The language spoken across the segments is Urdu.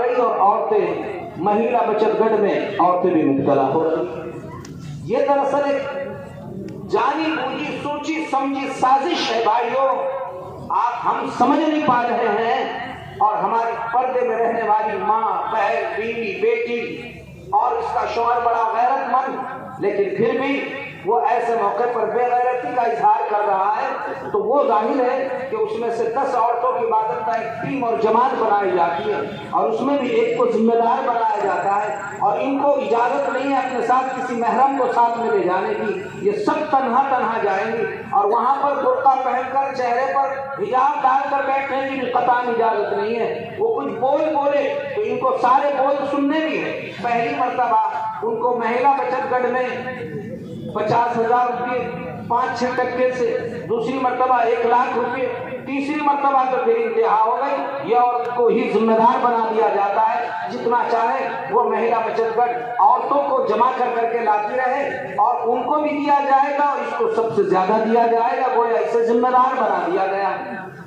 رہی اور عورتیں مہیلا بچت گڑھ میں عورتیں بھی مبتلا ہو رہی. یہ دراصل ایک جانی بوجھی سوچی سمجھی سازش ہے بھائیوں. ہم سمجھ نہیں پا رہے ہیں اور ہماری پردے میں رہنے والی ماں بہن بیوی بیٹی اور اس کا شوہر بڑا غیرت مند لیکن پھر بھی وہ ایسے موقع پر بے غیرتی کا اظہار کر رہا ہے تو وہ ظاہر ہے کہ اس میں سے 10 عورتوں کی عبادت کا ایک ٹیم اور جماعت بنائی جاتی ہے اور اس میں بھی ایک کو ذمہ دار بنایا جاتا ہے اور ان کو اجازت نہیں ہے اپنے ساتھ کسی محرم کو ساتھ میں لے جانے کی. یہ سب تنہا جائیں گی اور وہاں پر برقع پہن کر چہرے پر حجاب ڈال کر بیٹھنے کی بھی قطعاً اجازت نہیں ہے. وہ کچھ بولے تو ان کو سارے بول سننے بھی ہے. پہلی مرتبہ ان کو مہیلا بچت گڑھ میں 50,000 روپئے 5-6 ٹکے سے، دوسری مرتبہ 1,00,000 روپئے، تیسری مرتبہ تو پھر انتہا ہو گئی. یہ عورت کو ہی ذمہ دار بنا دیا جاتا ہے. جتنا چاہے وہ مہیلا بچت گڑھ عورتوں کو جمع کر کے لاتی رہے اور ان کو بھی دیا جائے گا اور اس کو سب سے زیادہ دیا جائے گا. گویا اسے ذمہ دار بنا دیا گیا.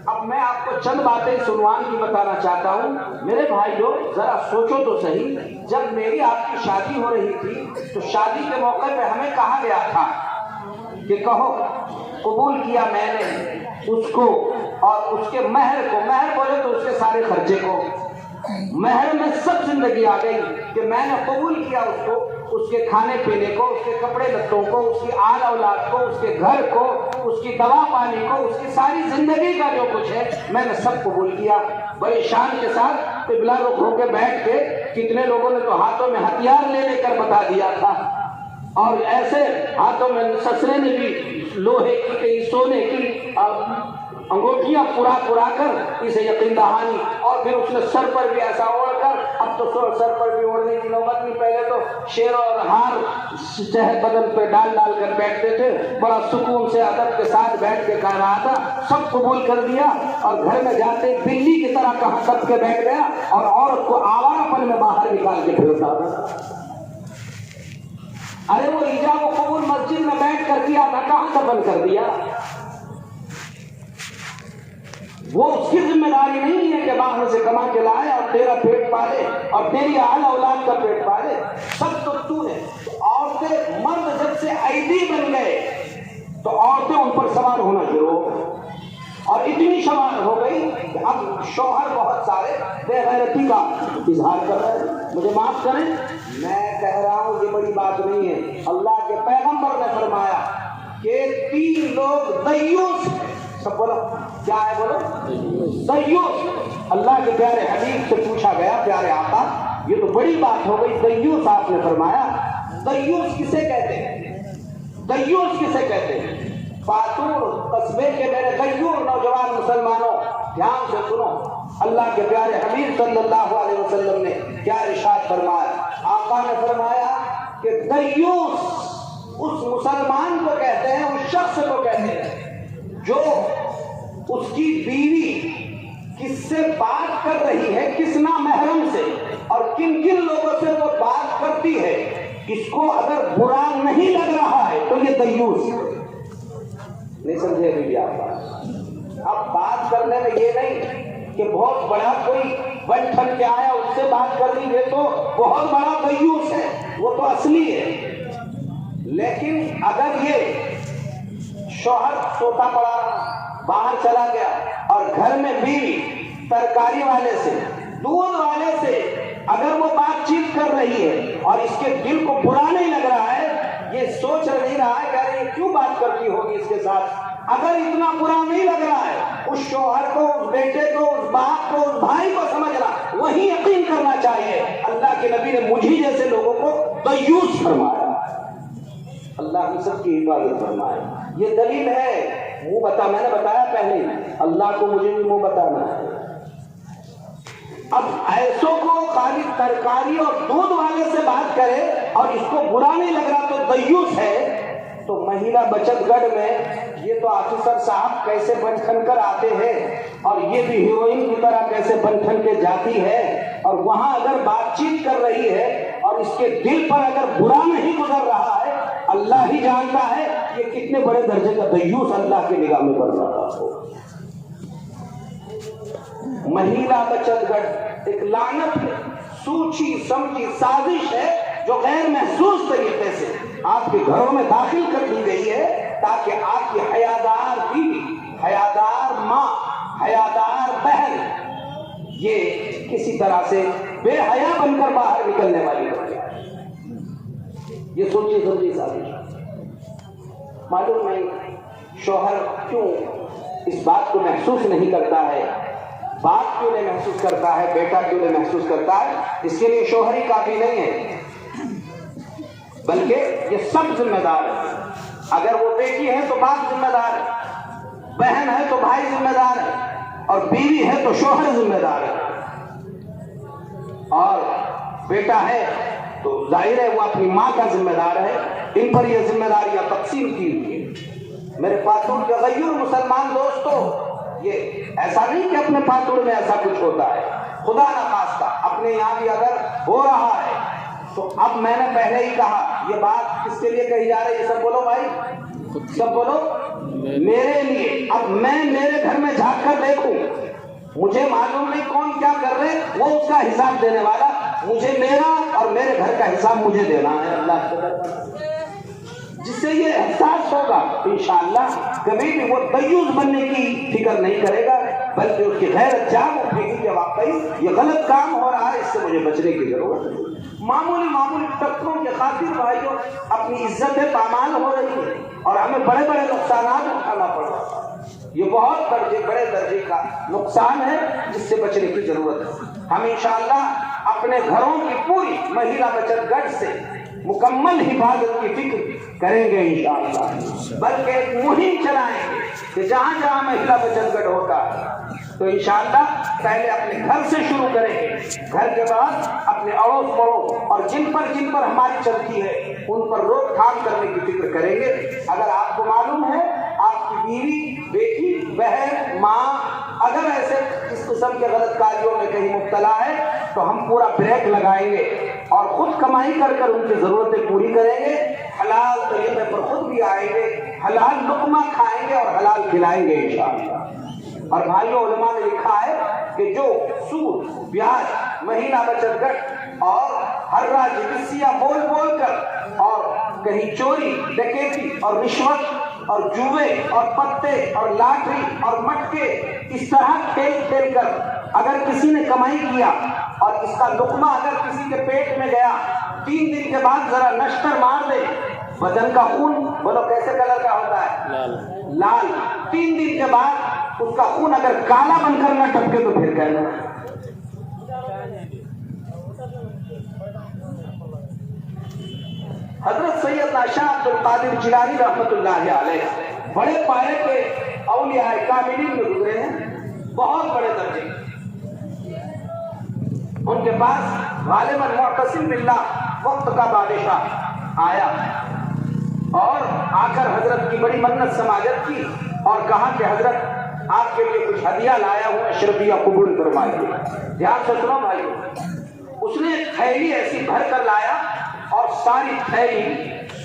اب میں آپ کو چند باتیں اس عنوان کی بتانا چاہتا ہوں. میرے بھائیو ذرا سوچو تو صحیح، جب میری آپ کی شادی ہو رہی تھی تو شادی کے موقع پہ ہمیں کہا گیا تھا کہ کہو قبول کیا میں نے اس کو اور اس کے مہر کو، مہر بولے تو اس کے سارے خرچے کو، مہر میں سب زندگی آ گئی کہ میں نے قبول کیا اس کو، اس کے کھانے پینے کو، اس کے کپڑے لتوں کو، اس کی آل اولاد کو، اس کے گھر کو، اس کی دوا پانی کو، اس کی ساری زندگی کا جو کچھ ہے میں نے سب قبول کیا. بڑے شان کے ساتھ قبلہ رخ ہو کے بیٹھ کے کتنے لوگوں نے تو ہاتھوں میں ہتھیار لے کر بتا دیا تھا اور ایسے ہاتھوں میں سسرے نے بھی لوہے کی کئی سونے کی انگوٹھیاں پورا کر اسے یقین دہانی اور پھر اس نے سر پر بھی ایسا اوڑھ کر، اب تو سر پر بھی اوڑھنے کی نوبت نہیں، پہلے تو شیر اور ہار چہر بدن پہ ڈال کر بیٹھتے تھے. بڑا سکون سے ادب کے ساتھ بیٹھ کے کہہ رہا تھا سب قبول کر دیا اور گھر میں جاتے بلی کی طرح کہاں دب کے بیٹھ گیا اور عورت کو آوارہ پن میں باہر نکال کے پھرتا تھا. ارے وہ ایجاب و قبول مسجد میں بیٹھ کر کیا تھا، کہاں دفن کر دیا؟ وہ اس کی ذمہ داری نہیں ہے کہ باہر سے کما کے لائے اور تیرا پیٹ پالے اور تیری اہل اولاد کا پیٹ پالے. سب تو نے. عورتیں مرد جب سے عیدی بن گئے تو عورتیں ان پر سوار ہونا شروع ہو گئی اور اتنی سوار ہو گئی کہ اب شوہر بہت سارے بے غیرتی کا اظہار کر رہے ہیں. مجھے معاف کریں، میں کہہ رہا ہوں یہ بڑی بات نہیں ہے. اللہ کے پیغمبر نے فرمایا کہ 3 لوگ دیوس، سب بولو کیا ہے، بولو دیوس. اللہ کے پیارے حبیب سے پوچھا گیا پیارے آقا یہ تو بڑی بات ہو گئی، دیوس آپ نے فرمایا. دیوس کسے کہتے ہیں؟ دیوس کسے کہتے ہیں؟ فاتور قصبے کے میرے غیور نوجوان مسلمانوں دھیان سے سنو. اللہ کے پیارے حبیب صلی اللہ علیہ وسلم نے کیا ارشاد فرمایا؟ آقا نے فرمایا کہ دیوس اس مسلمان کو کہتے ہیں، اس شخص کو کہتے ہیں جو اس کی بیوی کس سے بات کر رہی ہے، کس نامحرم سے اور کن لوگوں سے وہ بات کرتی ہے، اس کو اگر برا نہیں لگ رہا ہے تو یہ دیوس. نہیں سمجھے بھی آپ؟ اب بات کرنے میں یہ نہیں کہ بہت بڑا کوئی بن ٹھن کے آیا اس سے بات کر لی، یہ تو بہت بڑا دیوس ہے، وہ تو اصلی ہے. لیکن اگر یہ شوہر سوتا پڑا رہا، باہر چلا گیا اور گھر میں بیوی ترکاری والے سے، دودھ والے سے اگر وہ بات چیت کر رہی ہے اور اس کے دل کو برا نہیں لگ رہا ہے، یہ سوچ نہیں رہا ہے کہ ارے یہ کیوں بات کرتی ہوگی اس کے ساتھ، اگر اتنا برا نہیں لگ رہا ہے، اس شوہر کو، اس بیٹے کو، اس باپ کو، اس بھائی کو سمجھنا، وہی یقین کرنا چاہیے. اللہ کے نبی نے مجھے جیسے لوگوں کو دیوس فرمایا. اللہ ہم سب کی حفاظت فرمائے. یہ دلیل ہے. میں نے بتایا پہلے، اللہ کو مجھے بھی منہ بتانا ہے. اب ایسوں کو خالی ترکاری اور دودھ والے سے بات کرے اور اس کو برا نہیں لگ رہا تو دیوس ہے. تو مہیلا بچت گڑھ میں یہ تو آفیسر صاحب کیسے بن ٹھن کر آتے ہیں اور یہ بھی ہیروئن کی طرح کیسے بن ٹھن کے جاتی ہے اور وہاں اگر بات چیت کر رہی ہے اور اس کے دل پر اگر برا نہیں گزر رہا ہے، اللہ ہی جانتا ہے یہ کتنے بڑے درجے کا دیوس اللہ کی نگاہ میں بن رہا ہو. مہیلا بچت گڑھ ایک لعنت ہے. سوچی سمجھی سازش ہے جو غیر محسوس طریقے سے آپ کے گھروں میں داخل کر دی گئی ہے، تاکہ آپ کی حیادار بیوی، حیادار ماں، حیادار بہن یہ کسی طرح سے بے حیا بن کر باہر نکلنے والی ہو جائے۔ یہ سوچی سمجھی سازش۔ معلوم نہیں شوہر کیوں اس بات کو محسوس نہیں کرتا ہے، باپ کیوں نہیں محسوس کرتا ہے، بیٹا کیوں نہیں محسوس کرتا ہے؟ اس کے لیے شوہر ہی کافی نہیں ہے، بلکہ یہ سب ذمہ دار ہے۔ اگر وہ بیٹی ہے تو باپ ذمہ دار ہے، بہن ہے تو بھائی ذمہ دار ہے، اور بیوی ہے تو شوہر ذمہ دار ہے، اور بیٹا ہے تو ظاہر ہے وہ اپنی ماں کا ذمہ دار ہے۔ ان پر یہ ذمہ داریاں تقسیم کی ہوئی ہیں۔ میرے پاتور کے غیور مسلمان دوستو، یہ ایسا نہیں کہ اپنے پاتور میں ایسا کچھ ہوتا ہے، خدا نخواستہ اپنے یہاں بھی اگر ہو رہا ہے تو اب میں نے پہلے ہی کہا یہ بات کس کے لیے کہی جا رہی ہے؟ سب بولو بھائی، سب بولو، میرے لیے۔ اب میں میرے گھر میں جھانک کر دیکھوں، مجھے معلوم نہیں کون کیا کر رہے، وہ اس کا حساب دینے والا، مجھے میرا اور میرے گھر کا حساب مجھے دینا ہے اللہ کے در۔ جس سے یہ احساس ہوگا انشاءاللہ کبھی بھی وہ دیوس بننے کی فکر نہیں کرے گا، بلکہ اس کی غیرت جاگ اٹھے گی کہ واقعی یہ غلط کام ہو رہا ہے، اس سے مجھے بچنے کی ضرورت ہے۔ معمولی ٹکروں کے خاطر بھائیوں اپنی عزتیں پامال ہو رہی ہیں اور ہمیں بڑے بڑے نقصانات اٹھانا پڑ رہا ہے۔ یہ بہت بڑے درجے کا نقصان ہے جس سے بچنے کی ضرورت ہے۔ ہم انشاءاللہ اپنے گھروں کی پوری مہیلا بچت گھر سے مکمل حفاظت کی فکر کریں گے انشاءاللہ، بلکہ ایک مہم چلائیں گے کہ جہاں جہاں مہیلا بچت گھر ہوتا ہے تو انشاءاللہ پہلے اپنے گھر سے شروع کریں گے، گھر کے بعد اپنے اڑوس پڑوس اور جن پر ہماری چلتی ہے ان پر روک تھام کرنے کی فکر کریں گے۔ اگر آپ کو معلوم ہے آپ کی بیوی، بیٹی، بہن، ماں اگر ایسے اس قسم کے غلط کاریوں میں کہیں مبتلا ہے تو ہم پورا بریک لگائیں گے اور خود کمائی کر کر ان کی ضرورتیں پوری کریں گے، حلال طریقے پر خود بھی آئیں گے، حلال لقمہ کھائیں گے اور حلال کھلائیں گے انشاءاللہ۔ اور بھائیوں علماء نے لکھا ہے کہ جو سود، بیاج، مہیلا بچت گھر اور ہر راج وسیع بول بول کر اور کہیں چوری، ڈکیتی اور رشوت اور جوئے اور پتے اور لاٹری اور مٹکے اس طرح کھیل کھیل کر اگر کسی نے کمائی کیا اور اس کا لقمہ اگر کسی کے پیٹ میں گیا، 3 دن کے بعد ذرا نشتر مار دے، بدن کا خون بولو کیسے کلر کا ہوتا ہے؟ لال۔ 3 دن کے بعد اس کا خون اگر کالا بن کر نہ ٹپکے تو پھر کہنا۔ حضرت سیدنا شاہ عبد القادر جیلانی رحمۃ اللہ علیہ بڑے پائے کے اولیاء کاملین میں گزرے ہیں، بہت بڑے درجے۔ ان کے پاس غالباً معتصم باللہ وقت کا بادشاہ آیا اور آ کر حضرت کی بڑی منت سماجت کی اور کہا کہ حضرت آپ کے لیے کچھ ہدیہ لایا ہوں، اشرفیہ قبول فرمائیے۔ دھیان سے سنو بھائیو، اس نے ایک تھیلی ایسی بھر کر لایا اور ساری تھیلی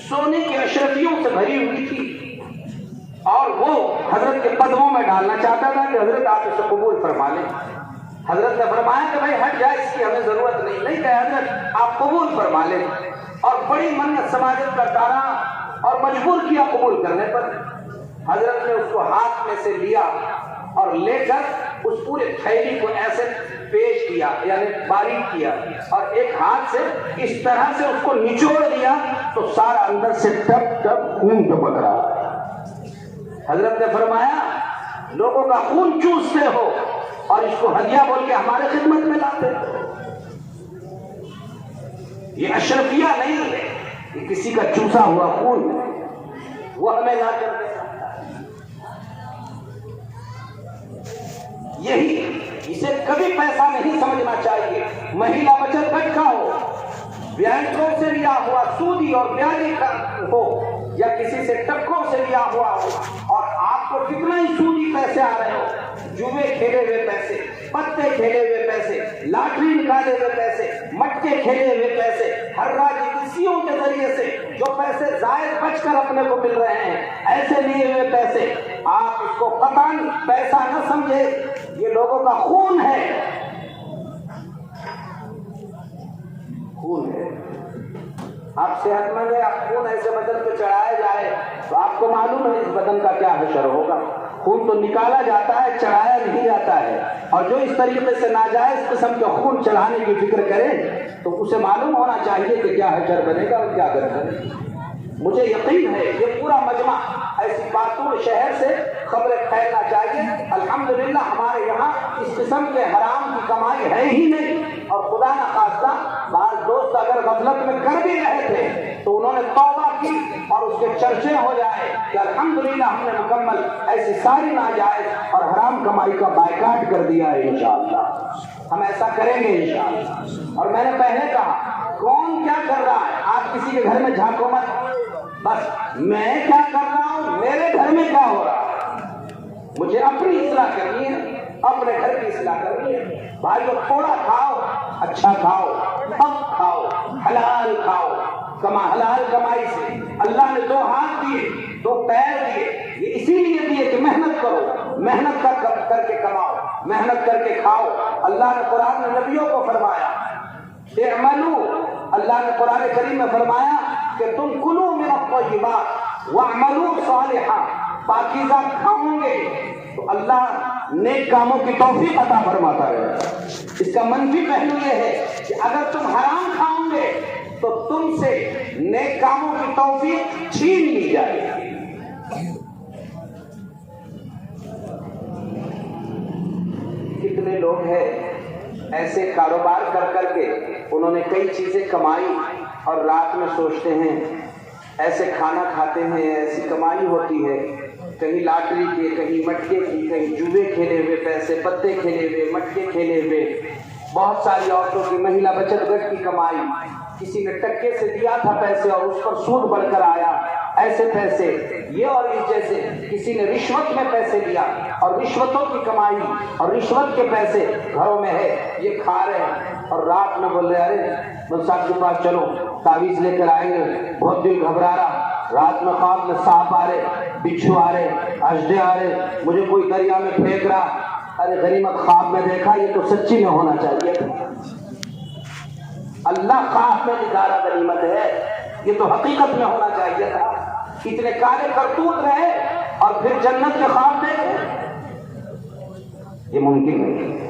سونے کے اشرفیوں سے بھری ہوئی تھی اور وہ حضرت کے قدموں میں ڈالنا چاہتا تھا کہ حضرت آپ اسے قبول فرما لیں۔ حضرت نے فرمایا کہ بھائی ہٹ جائے، اس کی ہمیں ضرورت نہیں کہ حضرت آپ قبول فرما لیں، اور بڑی منت سماجت کرتا رہا اور مجبور کیا قبول کرنے پر۔ حضرت نے اس کو ہاتھ میں سے لیا اور لے کر اس پورے تھیلی کو ایسے پیش کیا، یعنی باریک کیا، اور ایک ہاتھ سے اس طرح سے اس کو نچوڑ دیا تو سارا اندر سے ٹپ ٹپ خون ٹپک رہا۔ حضرت نے فرمایا لوگوں کا خون چوستے ہو اور اس کو ہدیہ بول کے ہمارے خدمت میں لاتے ہو، یہ اشرفیہ نہیں ہے، یہ کسی کا چوسا ہوا خون ہے، وہ ہمیں لا کر دے۔ یہی اسے کبھی پیسہ نہیں سمجھنا چاہیے، مہیلا بچت گھر کا ہو، بینکوں سے لیا ہوا سودی اور بیاجی کا ہو یا کسی سے ٹکوں سے لیا ہوا ہو، اور آپ کو کتنا ہی سودی پیسے آ رہے ہو، جوئے کھیلے ہوئے پیسے، پتے کھیلے ہوئے پیسے، لاٹری نکالے ہوئے پیسے، مٹکے کھیلے ہوئے پیسے، ہر راجنیتیوں کے ذریعے سے جو پیسے زائد بچ کر اپنے کو مل رہے ہیں، ایسے لیے ہوئے پیسے آپ اس کو قطعاً پیسہ نہ سمجھے، یہ لوگوں کا خون ہے، خون ہے. آپ صحت مند ہے, آپ خون ایسے بدن پہ چڑھایا جائے تو آپ کو معلوم ہے اس بدن کا کیا حشر ہوگا. خون تو نکالا جاتا ہے, چڑھایا نہیں جاتا ہے. اور جو اس طریقے سے ناجائز قسم کے خون چڑھانے کی فکر کرے تو اسے معلوم ہونا چاہیے کہ کیا حشر بنے گا اور کیا کرے. مجھے یقین ہے یہ پورا مجمع ایسی باتوں شہر سے خبریں پھیلنا چاہیے. الحمدللہ ہمارے یہاں اس قسم کے حرام کی کمائی ہے ہی نہیں. اور خدا نہ خواستہ بعض دوست اگر غفلت میں کر بھی رہے تھے تو انہوں نے توبہ کی اور اس کے چرچے ہو جائے کہ الحمدللہ ہم نے مکمل ایسی ساری ناجائز اور حرام کمائی کا بائیکاٹ کر دیا ہے. انشاءاللہ ہم ایسا کریں گے انشاءاللہ. اور میں نے پہلے کہا کون کیا کر رہا ہے, آپ کسی کے گھر میں جھانکو مت. بس میں کیا کر رہا ہوں, میرے گھر میں کیا ہو رہا ہے, مجھے اپنی اصلاح کرنی ہے, اپنے گھر کی اصلاح کرنی ہے. بھائیو تھوڑا کھاؤ, اچھا کھاؤ, حق کھاؤ, حلال کھاؤ. حلال کمائی سے اللہ نے 2 ہاتھ دیے, 2 پیر دیے, یہ اسی لیے دیے کہ محنت کرو, محنت کر کے کماؤ, محنت کر کے کھاؤ. اللہ نے قرآن میں نبیوں کو فرمایا اعملوا, اللہ نے قرآن کریم میں فرمایا کہ تم کلوا من الطیبات واعملوا صالحا, پاکیزہ کھاؤ گے تو اللہ نیک کاموں کی توفیق عطا فرماتا ہے. اس کا منفی پہلو یہ ہے کہ اگر تم حرام کھاؤ گے تو تم سے نیک کاموں کی توفیق چھین لی جائے گی. کتنے لوگ ہیں ایسے کاروبار کر کر کے انہوں نے کئی چیزیں کمائی اور رات میں سوچتے ہیں, ایسے کھانا کھاتے ہیں, ایسی کمائی ہوتی ہے, کہیں لاٹری کے, کہیں مٹکے کی, کہیں جوئے کھیلے ہوئے, پیسے پتے کھیلے ہوئے, مٹکے کھیلے ہوئے. بہت ساری عورتوں کی مہیلا بچت گٹ کی کمائی, کسی نے ٹکے سے دیا تھا پیسے اور اس پر سود بڑھ کر آیا, ایسے پیسے. یہ اور اس جیسے کسی نے رشوت میں پیسے لیا اور رشوتوں کی کمائی اور رشوت کے پیسے گھروں میں ہے, یہ کھا رہے ہیں. اور رات میں بول رہے ارے مول صاحب کے پاس چلو تعویذ لے کر آئیں گے, بہت دل گھبرا رہا. رات میں خواب میں سانپ آ رہے, بچھو آ رہے, اژدھے آ رہے, مجھے کوئی دریا میں پھینک رہا. ارے غنیمت خواب میں دیکھا, یہ تو سچی میں ہونا چاہیے. اللہ خواب میں دکھا رہا غنیمت ہے, یہ تو حقیقت میں ہونا چاہیے تھا. اتنے کالے کرتوت رہے اور پھر جنت کے خواب دیکھے, یہ ممکن نہیں,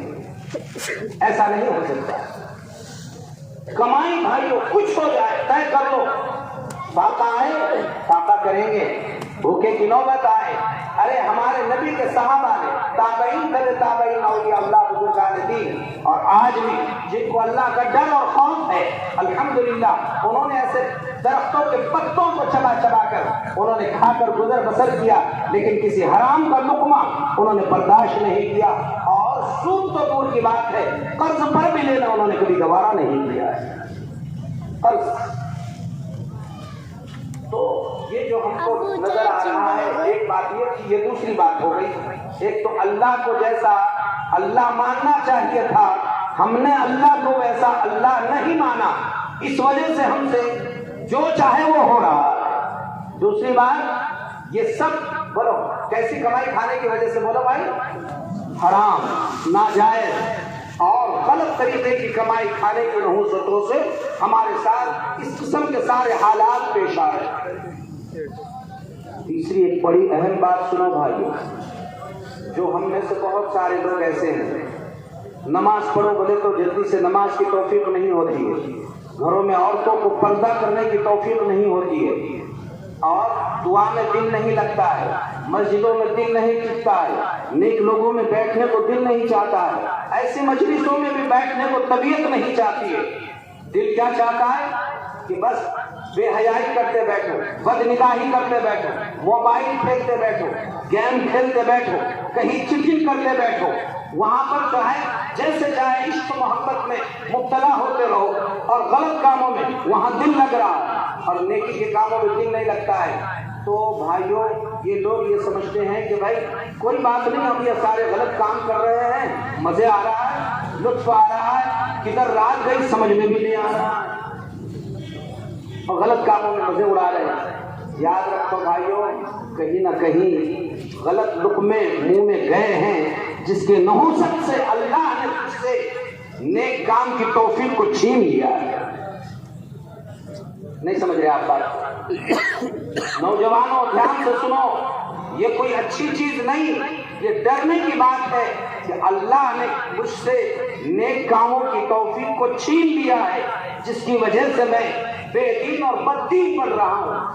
ایسا نہیں ہو سکتا. کمائی بھائیو کچھ ہو جائے طے کر لو, فاقہ آئے فاقہ کریں گے, بھوکے کی نوبت آئے. ارے ہمارے نبی کے صحابہ نے تابعین تابعین اولیاء اللہ بزرگان دین, اور آج بھی جن کو اللہ کا ڈر اور خوف ہے الحمدللہ انہوں نے ایسے درختوں کے پتوں کو چبا چبا کر انہوں نے کھا کر گزر بسر کیا, لیکن کسی حرام کا لقمہ انہوں نے برداشت نہیں کیا. اور سود تو دور کی بات ہے, قرض پر بھی لینا انہوں نے کبھی گوارا نہیں کیا ہے. قرض تو یہ جو ہم کو نظر آ رہا ہے, ایک بات یہ کہ یہ دوسری بات ہو گئی. ایک تو اللہ کو جیسا اللہ ماننا چاہیے تھا, ہم نے اللہ کو ویسا اللہ نہیں مانا, اس وجہ سے ہم سے جو چاہے وہ ہو رہا ہے. دوسری بات یہ سب بولو کیسی کمائی کھانے کی وجہ سے, بولو بھائی, حرام, ناجائز اور غلط طریقے کی کمائی کھانے کی نحوستوں سے ہمارے ساتھ اس قسم کے سارے حالات پیش آ رہے ہیں. تیسری ایک بڑی اہم بات سنو بھائیو, جو ہم میں سے بہت سارے لوگ ایسے ہیں نماز پڑھو بولے تو جلدی سے نماز کی توفیق نہیں ہوتی ہے, گھروں میں عورتوں کو پردہ کرنے کی توفیق نہیں ہوتی ہے, اور دعا میں دل نہیں لگتا ہے, مسجدوں میں دل نہیں ٹکتا ہے, نیک لوگوں میں بیٹھنے کو دل نہیں چاہتا ہے, ایسی مجلسوں میں بھی بیٹھنے کو طبیعت نہیں چاہتی ہے. دل کیا چاہتا ہے کہ بس بے حیائی کرتے بیٹھو, بد نگاہی کرتے بیٹھو, موبائل کھیلتے بیٹھو, گیم کھیلتے بیٹھو, کہیں چیٹنگ کرتے بیٹھو, وہاں پر جو ہے جیسے چاہے عشق محبت میں مبتلا ہوتے رہو, اور غلط کاموں میں وہاں دل لگ رہا ہے اور نیکی کے کاموں میں دل نہیں لگتا ہے. تو بھائیوں یہ لوگ یہ سمجھتے ہیں کہ بھائی کوئی بات نہیں, ہم یہ سارے غلط کام کر رہے ہیں, مزے آ رہا ہے, لطف آ رہا ہے, کدھر رات گئی سمجھ میں بھی نہیں آ رہا ہے, اور غلط کاموں میں مزے اڑا رہے ہیں. یاد رکھو بھائیوں, کہیں نہ کہیں غلط لقمے منہ میں گئے ہیں جس کے نحوست سے اللہ نے تجھ سے نیک کام کی توفیق کو چھین لیا ہے. نہیں سمجھ رہے آپ بات؟ نوجوانوں دھیان سے سنو، یہ کوئی اچھی چیز نہیں، یہ ڈرنے کی بات ہے کہ اللہ نے مجھ سے نیک کاموں کی توفیق کو چھین لیا ہے، جس کی وجہ سے میں بے دین اور بد دین بن رہا ہوں۔